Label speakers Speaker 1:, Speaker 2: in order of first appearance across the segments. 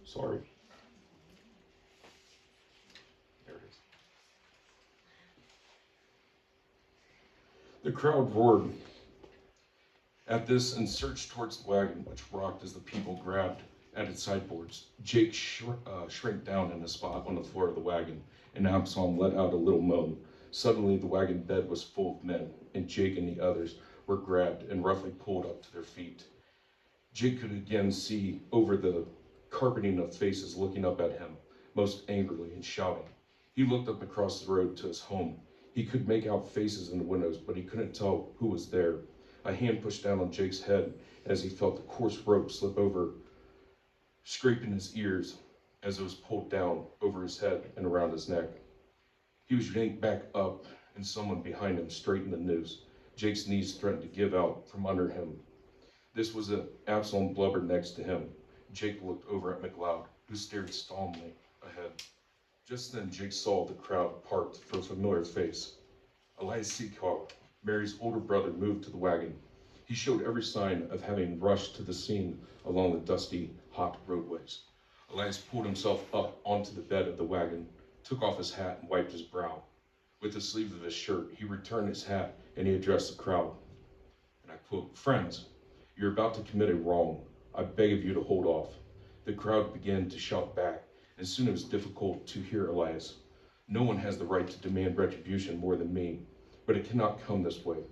Speaker 1: Sorry. There it is. The crowd roared at this and surged towards the wagon, which rocked as the people grabbed at its sideboards. Jake shrank down in a spot on the floor of the wagon, and Absalom let out a little moan. Suddenly, the wagon bed was full of men, and Jake and the others were grabbed and roughly pulled up to their feet. Jake could again see over the carpeting of faces looking up at him, most angrily and shouting. He looked up across the road to his home. He could make out faces in the windows, but he couldn't tell who was there. A hand pushed down on Jake's head as he felt the coarse rope slip over, scraping his ears as it was pulled down over his head and around his neck. He was yanked back up, and someone behind him straightened the noose. Jake's knees threatened to give out from under him. This was Absalom blubbered next to him. Jake looked over at McLeod, who stared solemnly ahead. Just then, Jake saw the crowd part for a familiar face. Elias Seacall, Mary's older brother, moved to the wagon. He showed every sign of having rushed to the scene along the dusty, hot roadways. Elias pulled himself up onto the bed of the wagon, took off his hat, and wiped his brow. With the sleeve of his shirt, he returned his hat, and he addressed the crowd. And I quote, "Friends, you're about to commit a wrong. I beg of you to hold off." The crowd began to shout back, and soon it was difficult to hear Elias. "No one has the right to demand retribution more than me, but it cannot come this way.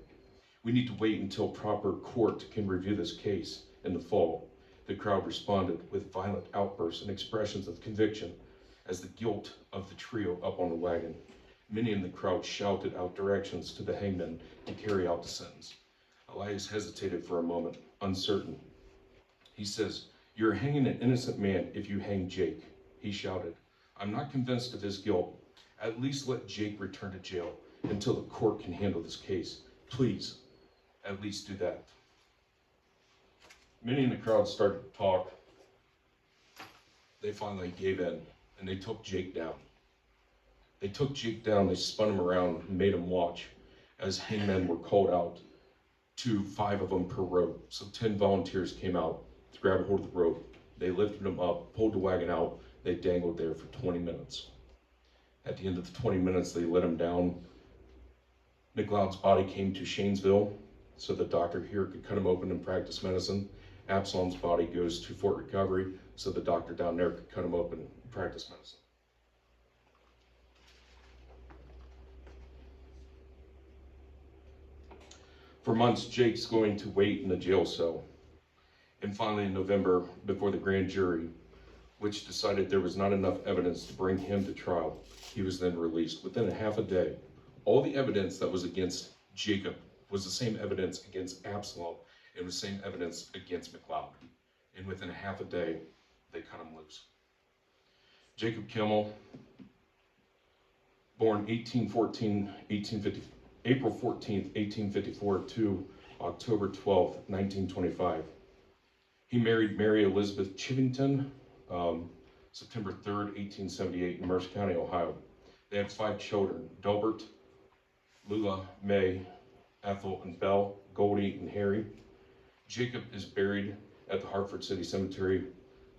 Speaker 1: We need to wait until proper court can review this case in the fall." The crowd responded with violent outbursts and expressions of conviction as the guilt of the trio up on the wagon. Many in the crowd shouted out directions to the hangman to carry out the sentence. Elias hesitated for a moment, uncertain. He says, "You're hanging an innocent man if you hang Jake," he shouted. "I'm not convinced of his guilt. At least let Jake return to jail until the court can handle this case. Please, at least do that." Many in the crowd started to talk. They finally gave in, and they took Jake down. They spun him around and made him watch as hangmen were called out, to 5 of them per rope. So 10 volunteers came out to grab a hold of the rope. They lifted him up, pulled the wagon out. They dangled there for 20 minutes. At the end of the 20 minutes, they let him down. McLeod's body came to Shanesville so the doctor here could cut him open and practice medicine. Absalom's body goes to Fort Recovery so the doctor down there could cut him open and practice medicine. For months, Jake's going to wait in the jail cell. And finally, in November, before the grand jury, which decided there was not enough evidence to bring him to trial, he was then released. Within a half a day, all the evidence that was against Jacob was the same evidence against Absalom and the same evidence against McLeod. And within a half a day, they cut him loose. Jacob Kimmel, born April 14th, 1854 to October 12th, 1925. He married Mary Elizabeth Chivington, September 3rd, 1878 in Mercer County, Ohio. They had 5 children: Delbert, Lula, May, Ethel, and Belle, Goldie, and Harry. Jacob is buried at the Hartford City Cemetery,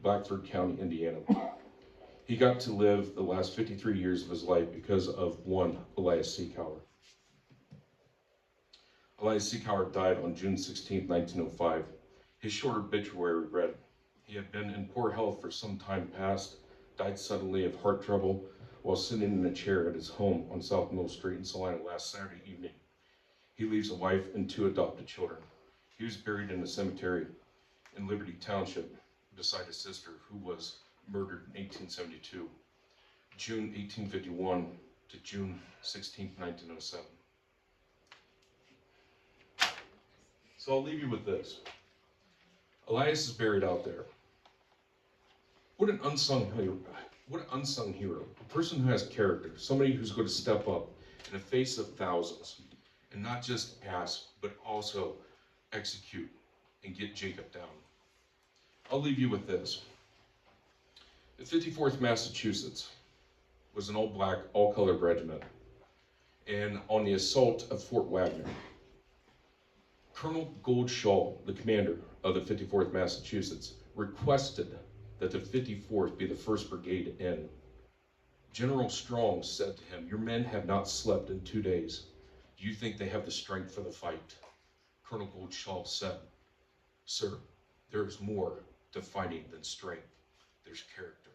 Speaker 1: Blackford County, Indiana. He got to live the last 53 years of his life because of one Elias Seacall. Elias Seacall died on June 16, 1905. His short obituary read, "He had been in poor health for some time past, died suddenly of heart trouble while sitting in a chair at his home on South Mill Street in Salina last Saturday evening. He leaves a wife and 2 adopted children. He was buried in a cemetery in Liberty Township beside his sister, who was murdered in 1872, June 1851 to June 16, 1907. So I'll leave you with this. Elias is buried out there. What an unsung hero. What an unsung hero. A person who has character, somebody who's going to step up in the face of thousands and not just ask, but also execute and get Jacob down. I'll leave you with this. The 54th Massachusetts was an all-black, all-colored regiment, and on the assault of Fort Wagner, Colonel Goldshaw, the commander of the 54th Massachusetts, requested that the 54th be the 1st Brigade in. General Strong said to him, "Your men have not slept in 2 days. Do you think they have the strength for the fight?" Colonel Goldschall said, "Sir, there is more to fighting than strength. There's character."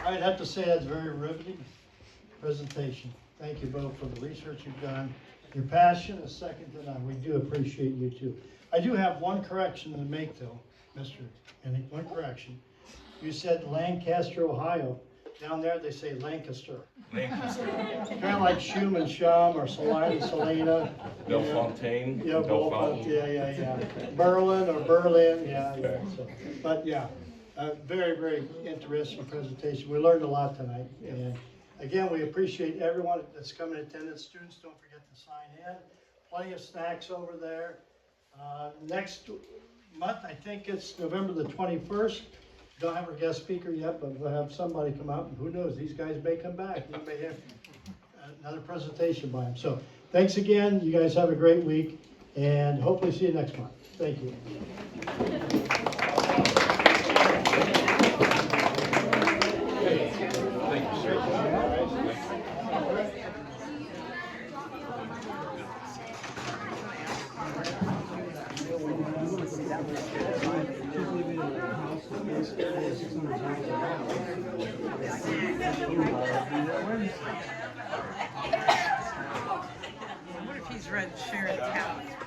Speaker 2: I'd have to say that's a very riveting presentation. Thank you both for the research you've done. Your passion is second to none. We do appreciate you too. I do have one correction to make though, Mr. Minnich, one correction. You said Lancaster, Ohio. Down there they say Lancaster.
Speaker 1: Lancaster.
Speaker 2: Kind of like Shum and Shum or Salina, Salina.
Speaker 1: Bellefontaine.
Speaker 2: Yeah, yeah. Berlin or Berlin, yeah. So, but yeah, very, very interesting presentation. We learned a lot tonight. And again, we appreciate everyone that's come in attendance. Students, don't forget to sign in. Plenty of snacks over there. Next month, I think it's November the 21st. Don't have our guest speaker yet, but we'll have somebody come out, and who knows, these guys may come back. We may have another presentation by them. So thanks again. You guys have a great week, and hopefully see you next month. Thank you.
Speaker 1: Thank you, sir.
Speaker 3: What if he's read Sharon's house?